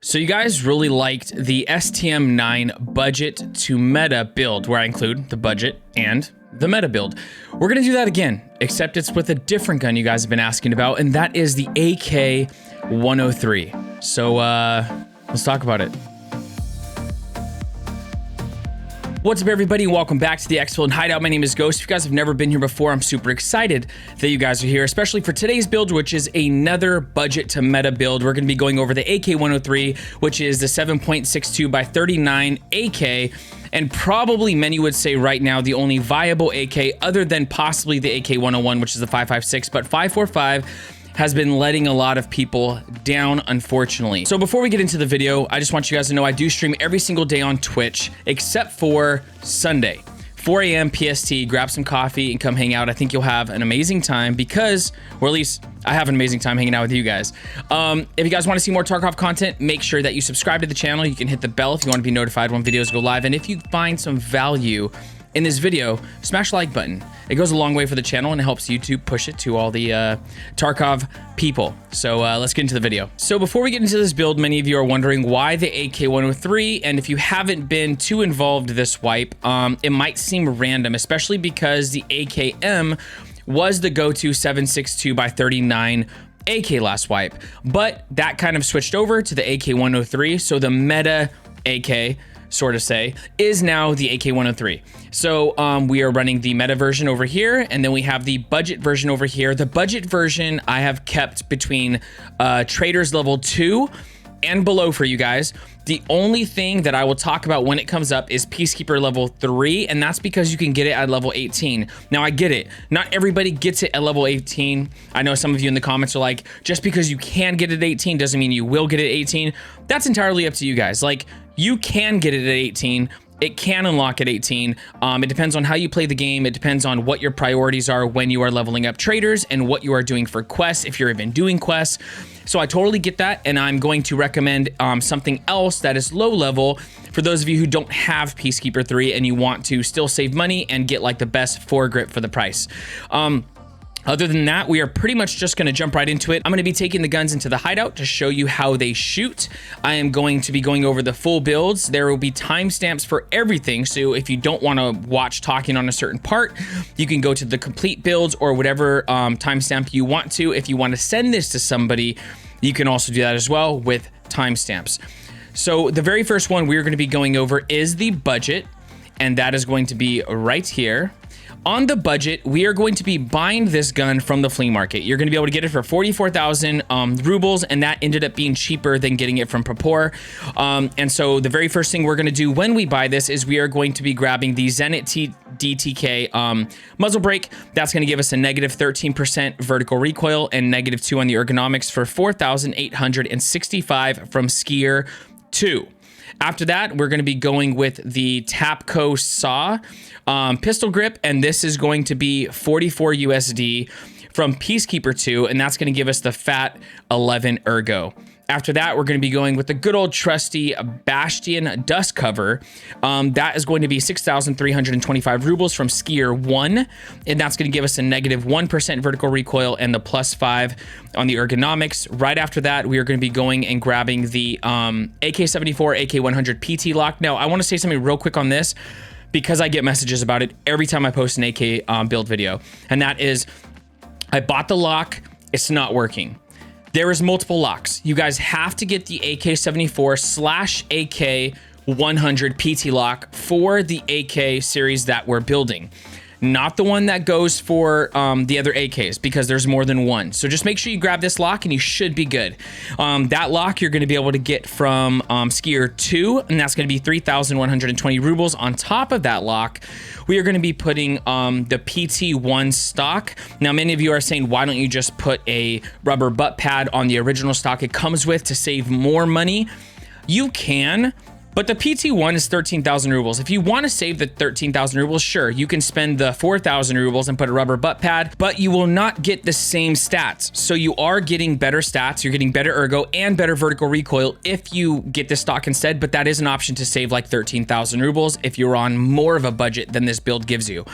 So you guys really liked the STM9 budget to meta build, where I include the budget and the meta build. We're gonna do that again, except it's with a different gun you guys have been asking about, and that is the AK103. So let's talk about it. What's up, everybody? Welcome back to the Exfil and Hideout. My name is Ghost. If you guys have never been here before, I'm super excited that you guys are here, especially for today's build, which is another budget to meta build. We're going to be going over the AK103, which is the 7.62 by 39 AK, and probably many would say right now the only viable AK other than possibly the AK101, which is the 5.56, but 5.45 has been letting a lot of people down, unfortunately. So before we get into the video, I just want you guys to know I do stream every single day on Twitch, except for Sunday. 4 a.m. PST, grab some coffee and come hang out. I think you'll have an amazing time because, or at least I have an amazing time hanging out with you guys. If you guys want to see more Tarkov content, make sure that you subscribe to the channel. You can hit the bell if you want to be notified when videos go live. And if you find some value in this video, smash the like button. It goes a long way for the channel and it helps YouTube push it to all the Tarkov people. So let's get into the video. So before we get into this build, many of you are wondering why the AK103, and if you haven't been too involved this wipe, it might seem random, especially because the AKM was the go-to 7.62 by 39 AK last wipe, but that kind of switched over to the AK103, so the meta AK, sort of say, is now the AK103. So we are running the meta version over here, and then we have the budget version over here. The budget version I have kept between traders level 2 and below for you guys. The only thing that I will talk about when it comes up is Peacekeeper level 3, and that's because you can get it at level 18. Now I get it, not everybody gets it at level 18. I know some of you in the comments are like, just because you can get it at 18 doesn't mean you will get it at 18. That's entirely up to you guys. Like, you can get it at 18. It can unlock at 18. It depends on how you play the game. It depends on what your priorities are when you are leveling up traders and what you are doing for quests, if you're even doing quests. So I totally get that, and I'm going to recommend something else that is low level for those of you who don't have Peacekeeper 3 and you want to still save money and get like the best foregrip for the price. Other than that, we are pretty much just going to jump right into it. I'm going to be taking the guns into the hideout to show you how they shoot. I am going to be going over the full builds. There will be timestamps for everything, so if you don't want to watch talking on a certain part, you can go to the complete builds or whatever timestamp you want to. If you want to send this to somebody, you can also do that as well with timestamps. So the very first one we're going to be going over is the budget, and that is going to be right here. On the budget, we are going to be buying this gun from the flea market. You're going to be able to get it for 44,000 rubles, and that ended up being cheaper than getting it from Papor. And so the very first thing we're going to do when we buy this is we are going to be grabbing the Zenit DTK muzzle brake. That's going to give us a negative 13% vertical recoil and negative 2 on the ergonomics for 4,865 from Skier 2. After that, we're going to be going with the Tapco saw pistol grip, and this is going to be 44 USD from Peacekeeper 2, and that's going to give us the fat 11 ergo. After that, we're going to be going with the good old trusty Bastion dust cover. That is going to be 6,325 rubles from Skier 1, and that's going to give us a negative 1% vertical recoil and the +5 on the ergonomics. Right after that, we are going to be going and grabbing the AK-74, AK-100 PT lock. Now, I want to say something real quick on this because I get messages about it every time I post an AK build video, and that is, I bought the lock, it's not working. There is multiple locks. You guys have to get the AK-74/AK-100 PT lock for the AK series that we're building. Not the one that goes for the other AKs, because there's more than one. So just make sure you grab this lock and you should be good. That lock you're going to be able to get from Skier 2, and that's going to be 3,120 rubles. On top of that lock, we are going to be putting the PT1 stock. Now, many of you are saying, why don't you just put a rubber butt pad on the original stock it comes with to save more money? You can, but the PT1 is 13,000 rubles. If you want to save the 13,000 rubles, sure, you can spend the 4,000 rubles and put a rubber butt pad, but you will not get the same stats. So you are getting better stats, you're getting better ergo and better vertical recoil if you get this stock instead, but that is an option to save like 13,000 rubles if you're on more of a budget than this build gives you.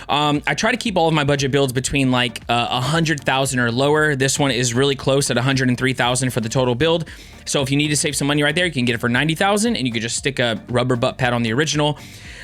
I try to keep all of my budget builds between like 100,000 or lower. This one is really close at 103,000 for the total build. So if you need to save some money right there, you can get it for 90,000 and you could just stick a rubber butt pad on the original.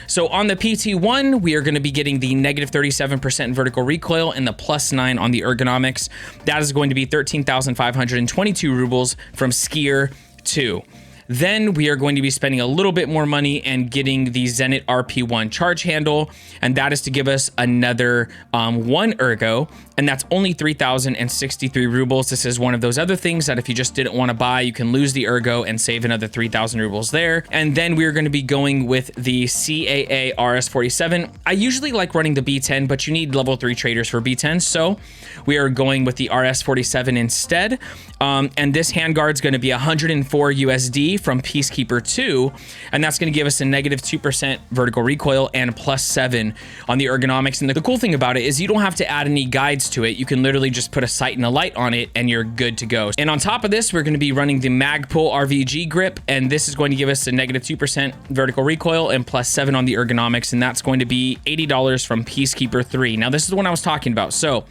So on the PT1, we are going to be getting the negative 37% vertical recoil and the +9 on the ergonomics. That is going to be 13,522 rubles from Skier 2. Then we are going to be spending a little bit more money and getting the Zenit RP1 charge handle, and that is to give us another 1 ergo, and that's only 3,063 rubles. This is one of those other things that if you just didn't want to buy, you can lose the ergo and save another 3,000 rubles there. And then we're going to be going with the CAA RS47. I usually like running the B10, but you need level 3 traders for B10, so we are going with the RS47 instead. And this handguard's going to be 104 USD from Peacekeeper 2, and that's going to give us a negative 2% vertical recoil and +7 on the ergonomics. And the cool thing about it is you don't have to add any guides to it. You can literally just put a sight and a light on it and you're good to go. And on top of this, we're going to be running the Magpul RVG grip, and this is going to give us a negative 2% vertical recoil and +7 on the ergonomics, and that's going to be $80 from Peacekeeper 3. Now this is the one I was talking about. So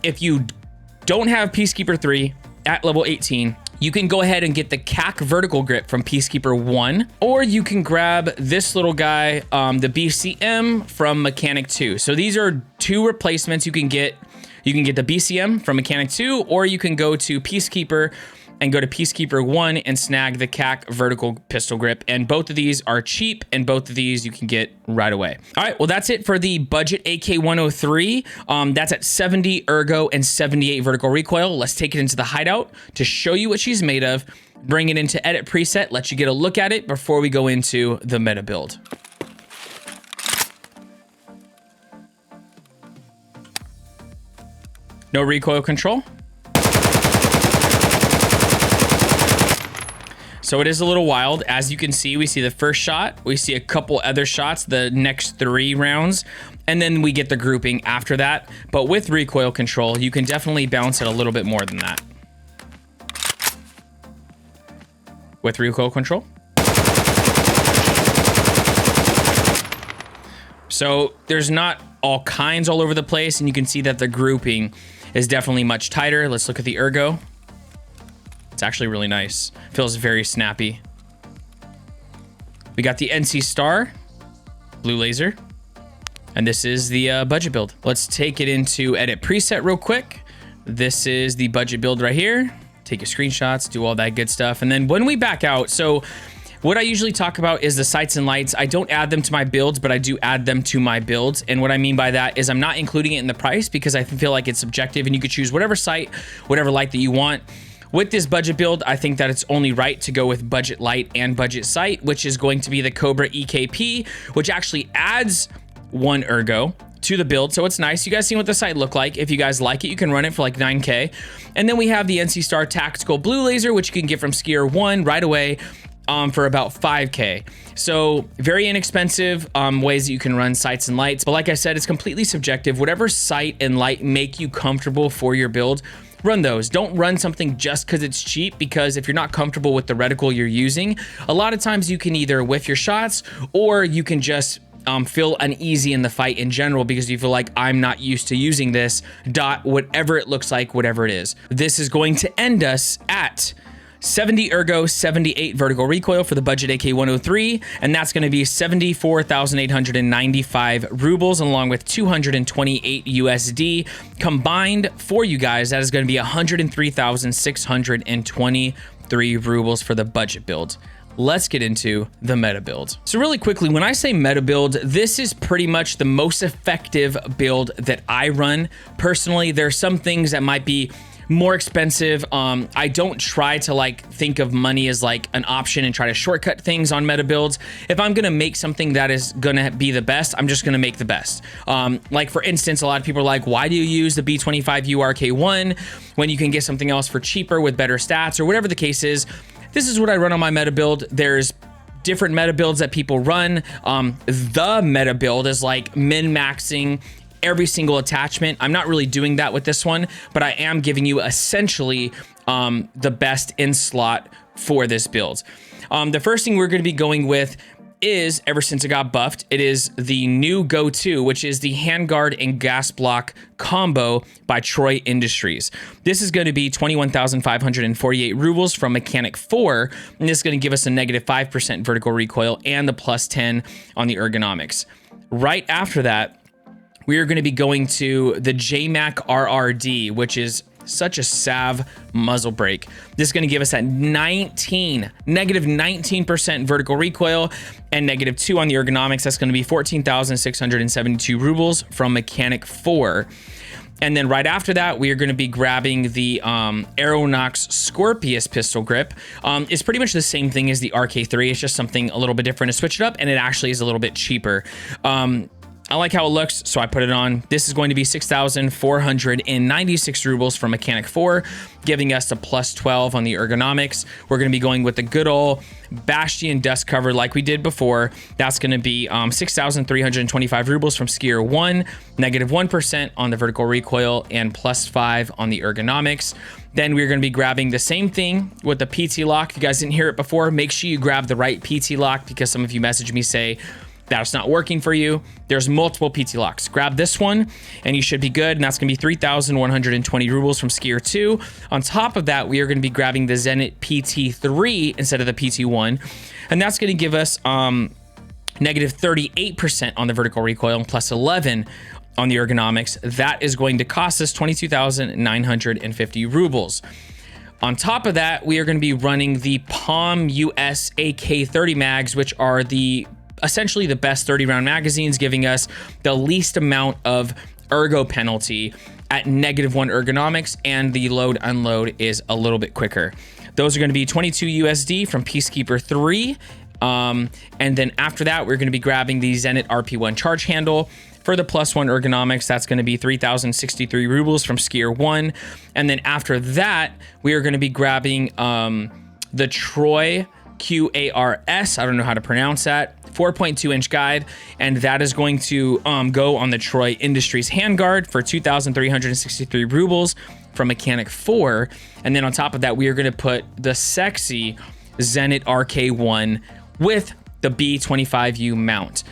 if you don't have Peacekeeper 3 at level 18, you can go ahead and get the CAC vertical grip from Peacekeeper 1, or you can grab this little guy, the BCM from Mechanic 2. So these are 2 replacements you can get. You can get the BCM from Mechanic 2, or you can go to Peacekeeper and go to Peacekeeper 1 and snag the CAC vertical pistol grip. And both of these are cheap, and both of these you can get right away. All right, well, that's it for the budget AK103. That's at 70 ergo and 78 vertical recoil. Let's take it into the hideout to show you what she's made of, bring it into edit preset, let you get a look at it before we go into the meta build. No recoil control. So it is a little wild. As you can see, we see the first shot, we see a couple other shots, the next 3 rounds, and then we get the grouping after that. But with recoil control, you can definitely bounce it a little bit more than that. With recoil control. So there's not all kinds all over the place, and you can see that the grouping is definitely much tighter. Let's look at the ergo. It's actually really nice. Feels very snappy. We got the NC Star, blue laser, and this is the budget build. Let's take it into edit preset real quick. This is the budget build right here. Take your screenshots, do all that good stuff. And then when we back out, so what I usually talk about is the sights and lights. I don't add them to my builds, but I do add them to my builds. And what I mean by that is I'm not including it in the price because I feel like it's subjective and you could choose whatever sight, whatever light that you want. With this budget build, I think that it's only right to go with budget light and budget sight, which is going to be the Cobra EKP, which actually adds 1 ergo to the build. So it's nice. You guys seen what the sight look like. If you guys like it, you can run it for like 9K. And then we have the NC Star Tactical Blue Laser, which you can get from Skier 1 right away for about 5K. So very inexpensive ways that you can run sights and lights. But like I said, it's completely subjective. Whatever sight and light make you comfortable for your build, run those. Don't run something just because it's cheap, because if you're not comfortable with the reticle you're using, a lot of times you can either whiff your shots or you can just feel uneasy in the fight in general because you feel like I'm not used to using this, whatever it looks like, whatever it is. This is going to end us at 70 ergo, 78 vertical recoil for the budget AK103, and that's going to be 74,895 rubles along with 228 USD combined for you guys. That is going to be 103,623 rubles for the budget build. Let's get into the meta build. So really quickly, when I say meta build, this is pretty much the most effective build that I run. Personally, there are some things that might be more expensive. I don't try to like think of money as like an option and try to shortcut things on meta builds. If I'm gonna make something that is gonna be the best, I'm just gonna make the best. Like for instance, a lot of people are like, why do you use the B25U RK1 when you can get something else for cheaper with better stats or whatever the case is? This is what I run on my meta build. There's different meta builds that people run. The meta build is like min-maxing every single attachment. I'm not really doing that with this one, but I am giving you essentially the best in slot for this build. The first thing we're going to be going with is, ever since it got buffed, it is the new go-to, which is the handguard and gas block combo by Troy Industries. This is going to be 21,548 rubles from mechanic 4, and this is going to give us a negative 5% vertical recoil and the plus 10 on the ergonomics. Right after that, we are going to be going to the JMAC RRD, which is such a salve muzzle brake. This is going to give us that negative 19% vertical recoil and negative 2 on the ergonomics. That's going to be 14,672 rubles from mechanic 4. And then right after that, we are going to be grabbing the Aeronox Scorpius pistol grip. It's pretty much the same thing as the RK3. It's just something a little bit different to switch it up, and it actually is a little bit cheaper. I like how it looks, so I put it on. This is going to be 6,496 rubles from mechanic 4, giving us a plus 12 on the ergonomics. We're going to be going with the good old Bastion dust cover like we did before. That's going to be 6,325 rubles from skier 1, negative 1% on the vertical recoil, and plus 5 on the ergonomics. Then we're going to be grabbing the same thing with the PT lock. If you guys didn't hear it before, make sure you grab the right PT lock, because some of you message me say that's not working for you. There's multiple PT locks. Grab this one and you should be good. And that's going to be 3,120 rubles from skier 2. On top of that, we are going to be grabbing the Zenit PT3 instead of the PT1. And that's going to give us negative 38% on the vertical recoil and plus 11 on the ergonomics. That is going to cost us 22,950 rubles. On top of that, we are going to be running the Palm US AK30 mags, which are essentially the best 30-round magazines, giving us the least amount of ergo penalty at negative 1 ergonomics, and the load unload is a little bit quicker. Those are going to be 22 USD from Peacekeeper 3. And then after that, we're going to be grabbing the Zenit RP1 charge handle. For the plus 1 ergonomics, that's going to be 3,063 rubles from skier 1. And then after that, we are going to be grabbing the Troy QARS, I don't know how to pronounce that, 4.2 inch guide, and that is going to go on the Troy Industries handguard for 2,363 rubles from mechanic 4. And then on top of that, we are going to put the sexy Zenit RK1 with the B25U mount.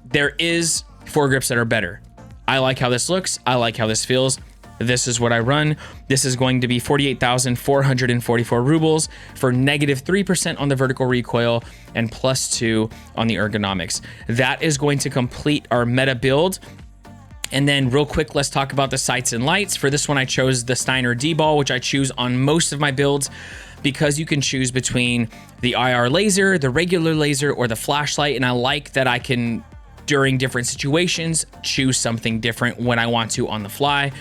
There is foregrips that are better. I like how this looks. I like how this feels. This is what I run. This is going to be 48,444 rubles for negative 3% on the vertical recoil and plus 2 on the ergonomics. That is going to complete our meta build. And then real quick, let's talk about the sights and lights. For this one, I chose the Steiner D-Ball, which I choose on most of my builds, because you can choose between the IR laser, the regular laser, or the flashlight. And I like that I can, during different situations, choose something different when I want to on the fly.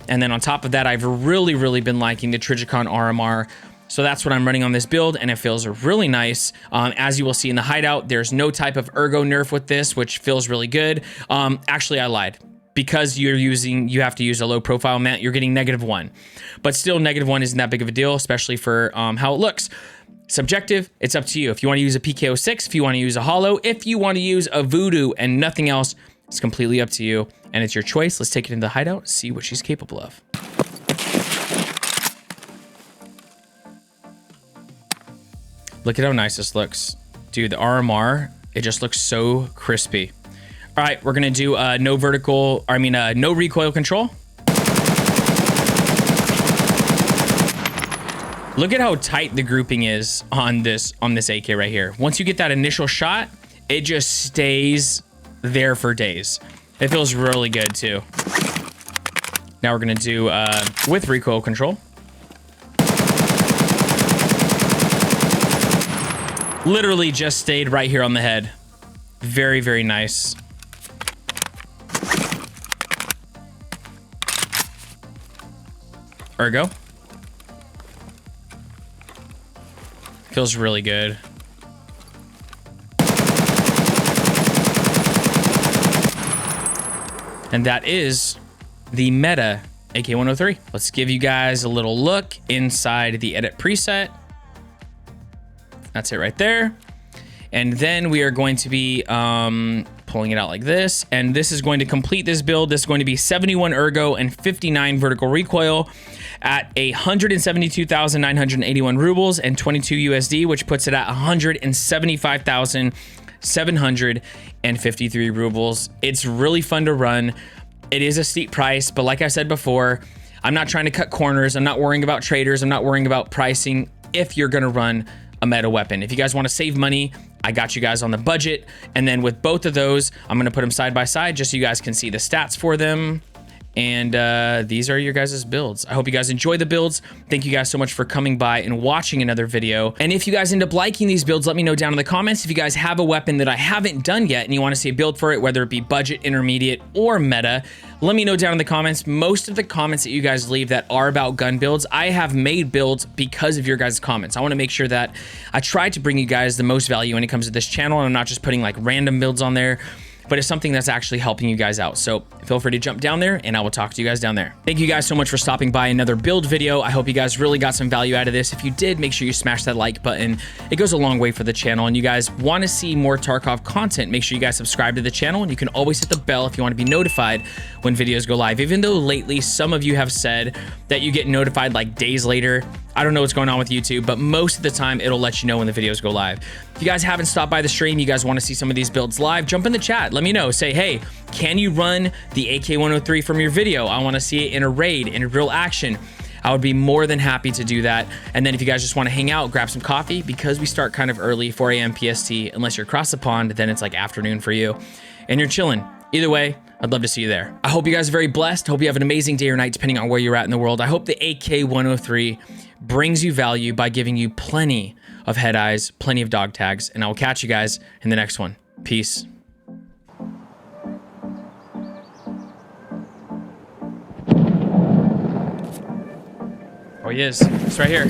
And then on top of that, I've really been liking the Trijicon RMR. So that's what I'm running on this build, and it feels really nice. As you will see in the hideout, there's no type of ergo nerf with this, which feels really good. Actually, I lied. Because you have to use a low profile mount, you're getting negative 1. But still, negative 1 isn't that big of a deal, especially for how it looks. Subjective, it's up to you. If you want to use a PKO6, if you want to use a hollow, if you want to use a voodoo and nothing else, it's completely up to you, and it's your choice. Let's take it into the hideout, see what she's capable of. Look at how nice this looks. Dude, the RMR, it just looks so crispy. All right, we're gonna do no recoil control. Look at how tight the grouping is on this AK right here. Once you get that initial shot, it just stays there for days. It feels really good too. Now we're gonna do with recoil control. Literally just stayed right here on the head. Very nice. Ergo. Feels really good. And that is the META AK103. Let's give you guys a little look inside the edit preset. That's it right there. And then we are going to be pulling it out like this. And this is going to complete this build. This is going to be 71 ergo and 59 vertical recoil at 172,981 rubles and 22 USD, which puts it at 175,753 rubles. It's really fun to run. It is a steep price, but like I said before, I'm not trying to cut corners. I'm not worrying about traders. I'm not worrying about pricing if you're gonna run a meta weapon. If you guys wanna save money, I got you guys on the budget. And then with both of those, I'm gonna put them side by side just so you guys can see the stats for them. And these are your guys' builds. I hope you guys enjoy the builds. Thank you guys so much for coming by and watching another video. And if you guys end up liking these builds, let me know down in the comments. If you guys have a weapon that I haven't done yet and you want to see a build for it, whether it be budget, intermediate, or meta, let me know down in the comments. Most of the comments that you guys leave that are about gun builds, I have made builds because of your guys' comments. I want to make sure that I try to bring you guys the most value when it comes to this channel, and I'm not just putting like random builds on there, but it's something that's actually helping you guys out. So feel free to jump down there and I will talk to you guys down there. Thank you guys so much for stopping by another build video. I hope you guys really got some value out of this. If you did, make sure you smash that like button. It goes a long way for the channel, and you guys want to see more Tarkov content, make sure you guys subscribe to the channel, and you can always hit the bell if you want to be notified when videos go live. Even though lately some of you have said that you get notified like days later, I don't know what's going on with YouTube, but most of the time it'll let you know when the videos go live. If you guys haven't stopped by the stream, you guys want to see some of these builds live, jump in the chat. Let me know. Say, hey, can you run the AK103 from your video? I want to see it in a raid, in real action. I would be more than happy to do that. And then if you guys just want to hang out, grab some coffee, because we start kind of early, 4 a.m. PST. Unless you're across the pond, then it's like afternoon for you. And you're chilling. Either way, I'd love to see you there. I hope you guys are very blessed. Hope you have an amazing day or night, depending on where you're at in the world. I hope the AK103 brings you value by giving you plenty of head eyes, plenty of dog tags, and I will catch you guys in the next one. Peace. Oh, he is. It's right here.